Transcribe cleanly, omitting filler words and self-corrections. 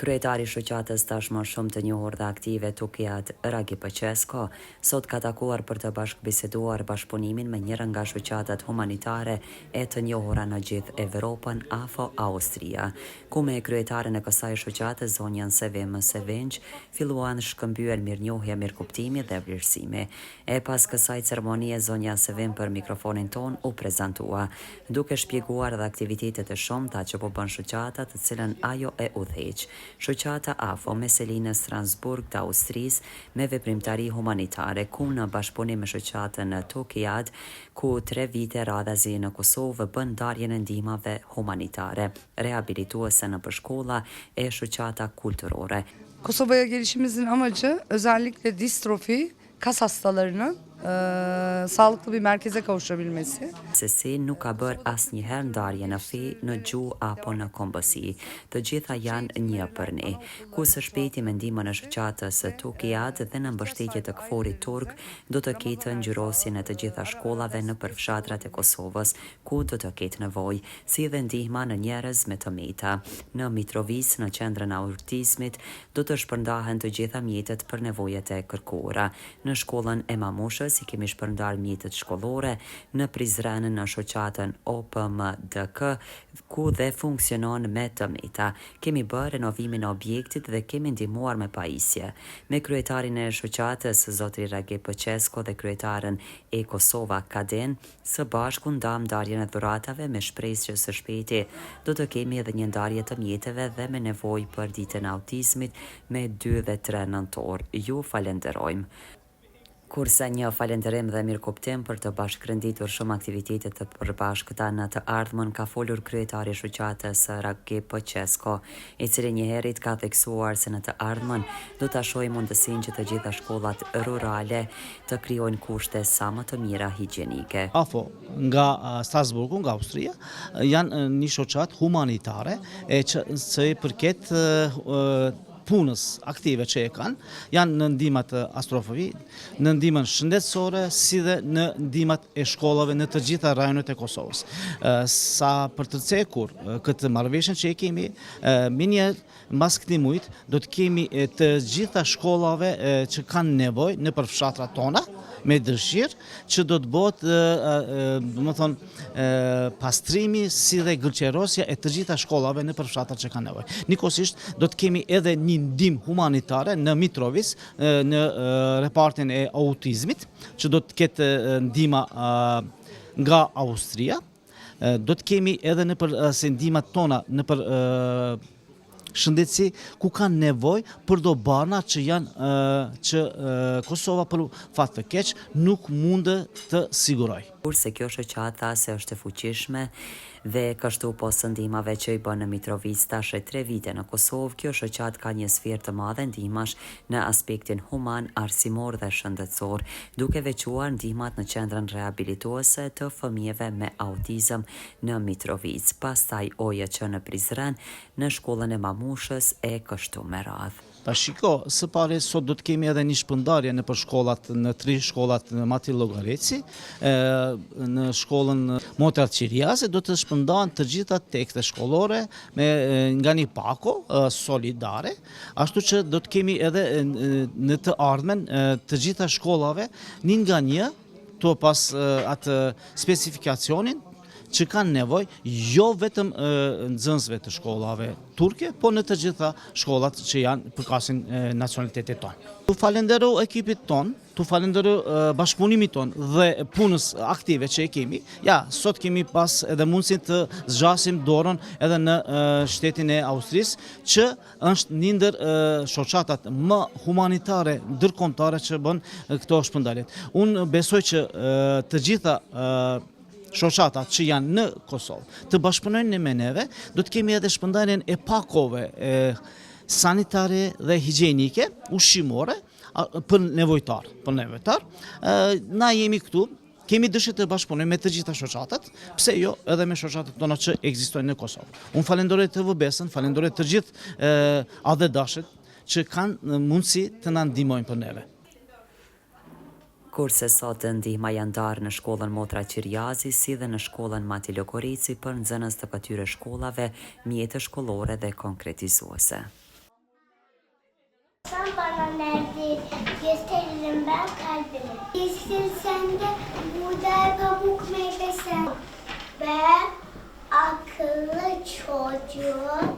Kryetari i shoqatës tashmë shumë të njohur dhe aktive Tukijat Ragi Paqesko sot ka takuar për të bashkëbiseduar bashkëpunimin me njëra nga shoqatat humanitare e të njohura në gjithë Evropën, AFO Austria, ku me kryetaren e kësaj shoqate zonjën Sevim Sevinç filluan shkëmbyer mirënjohje, mirëkuptimi dhe vlerësimi. E pas kësaj ceremonie zonja Sevim për mikrofonin ton u prezantua, duke shpjeguar dhe aktivitetet e shumta që po bën shoqata, të cilën ajo e udhëheq. Shoqata AFO me selinë Strasburg të Austrisë me veprimtari humanitare, ku në bashkëpunim me shoqatën Tukijat, ku 3 vite radhazi në Kosovë bën ndarjen e ndihmave humanitare, rehabilituese në shkolla e shoqata kulturore. Kosova'ya gelişimizin amacı özellikle distrofi, kas hastalarının sağlıklı bir merkeze kavuşabilmesi. Se nuk ka bërë asnjëherë ndarje në fe, në gjuhë apo në kombësi. Të gjitha janë një për ne. Ku së shpejti me ndihmën e shoqatës Tukijat dhe në mbështetje të KFOR-it turk do të ketë ngjyrosjen e të gjitha shkollave në përfshatrat e Kosovës, ku do të ketë nevojë, si dhe ndihma në njerëz me të meta. Në Mitrovic, në qendrën e autizmit, do të shpërndahen të gjitha mjetet për nevojat e kërkuara. Në shkollën e Mamushës i kemi shpërndar mjetet shkollore, në Prizren në shoqatën OPMDK, ku dhe funksionon me të meta. Kemi bërë renovimin e objektit dhe kemi ndihmuar me pajisje. Me kryetarin e shoqatës zotri Ragi Paqesko dhe kryetaren e Kosova Kadin, së bashku ndam ndarjen e dhuratave me shpresë që së shpejti do të kemi edhe një ndarje të mjeteve dhe me nevojë për ditën e autizmit me 2 dhe 3 nëntor. Ju falenderojmë. Kurse një falenderim dhe mirëkuptim për të bashkërenditur shumë aktivitetet të përbashkëta në të ardhmen, ka folur kryetari i shoqatës Ragi Paqesko, i cili njëherët ka theksuar se në të ardhmen do ta shohë mundësinë që të gjitha shkollat rurale të krijojnë kushte sa më të mira higjienike. AFO nga Strasburgu, nga Austria, janë një shoqat humanitare që i përket punës aktive që e kanë, janë në ndihmat astrofovi, në ndihmën shëndetësore, si dhe në ndihmat e shkollave në të gjitha rajonet e Kosovës. Sa për të cekur këtë marrëveshje që e kemi, mbas këtij muajit do të kemi të gjitha shkollave që kanë nevojë në përfshatrat tona, me dëshirë që do të bëhet pastrimi si dhe gërqerosja e të gjitha shkollave në përfshatrat që kanë nevojë. Nikosisht do të kemi edhe një ndihmë humanitare në Mitrovic, në repartin e autizmit, që do të ketë ndihma nga Austria. Do të kemi edhe në për ndihmat tona në për shëndetësi, ku kanë nevojë për do barna që janë që Kosova për fat të keq nuk mund të siguroj. Kurse kjo shoqata se është e fuqishme dhe kështu pas ndihmave që i bën në Mitrovic tash 3 vite në Kosovë, kjo shoqat ka një sferë të madhe ndihmash në aspektin human, arsimor dhe shëndetësor, duke veçuar ndihmat në qendrën rehabilituese të fëmijëve me autizëm në Mitrovic, pastaj OJQ në Prizren, në shkollën e Mamushës e kështu me radhë. Ta shiko, së pari sot do të kemi edhe një shpërndarje në për shkollat, në 3 shkollat në Mati Llogareci, në shkollën Motrat Qiriase do të shpërndahen të gjitha tekste shkollore nga një pako solidare, ashtu që do të kemi edhe në të ardhmen të gjitha shkollave një nga një, to pas atë specifikacionin që kanë nevojë jo vetëm nxënësve të shkollave turke, po në të gjitha shkollat që janë përkasin nacionalitetit tonë. Tu falenderoj ekipit tonë, tu falenderoj bashkëpunimit tonë dhe punës aktive që e kemi. Ja, sot kemi pas edhe mundësinë të zgjasim dorën edhe në shtetin e Austrisë, që është një ndër shoqatat më humanitare ndërkombëtare që bën këto shpërndarje. Unë besoj që të gjitha shoqatat që janë në Kosovë të bashkëpunojnë me neve, do të kemi edhe shpërndarjen e pakove sanitare dhe higjienike, ushqimore për nevojtar. Na jemi këtu, kemi dëshirë të bashkëpunojmë me të gjitha shoqatat, pse jo edhe me shoqatat tona që ekzistojnë në Kosovë. Unë falenderoj TVBS-ën, falenderoj të gjithë adhe dashët që kanë mundësi të na ndihmojnë për neve. Kurse sot ndihma janë ndarë në shkollën Motra Qiriazi si dhe në shkollën Mati Logorici për nxënës të këtyre shkollave, mjete shkollore dhe konkretizuese. Sen bana nerede gösteririm ben kalbimi. Yeşil sende, buğday, pamuk, meyve sen. Ben akıllı çocuğum.